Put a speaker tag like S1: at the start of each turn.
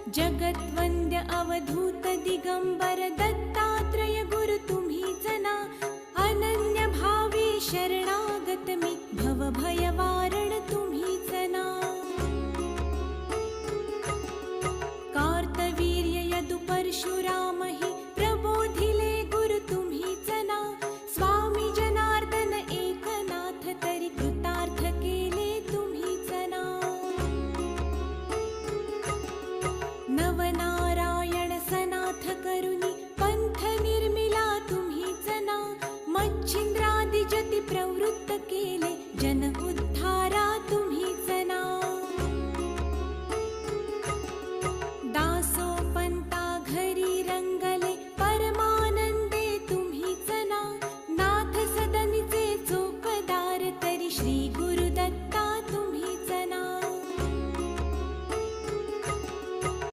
S1: जगद्वन्द्य अवधूत दिगंबर दत्तात्रय गुरु तुम्हीच ना. अनन्य भावे शरणागत मी भवभयवारण तुम्हीच ना. कार्तवीर्य यदु परशुराम हि प्रबोधिले गुरु तुम्हीच ना. स्वामी जनार्दन एकनाथ तरी कृतार्थ केले तुम्हीच ना. नवना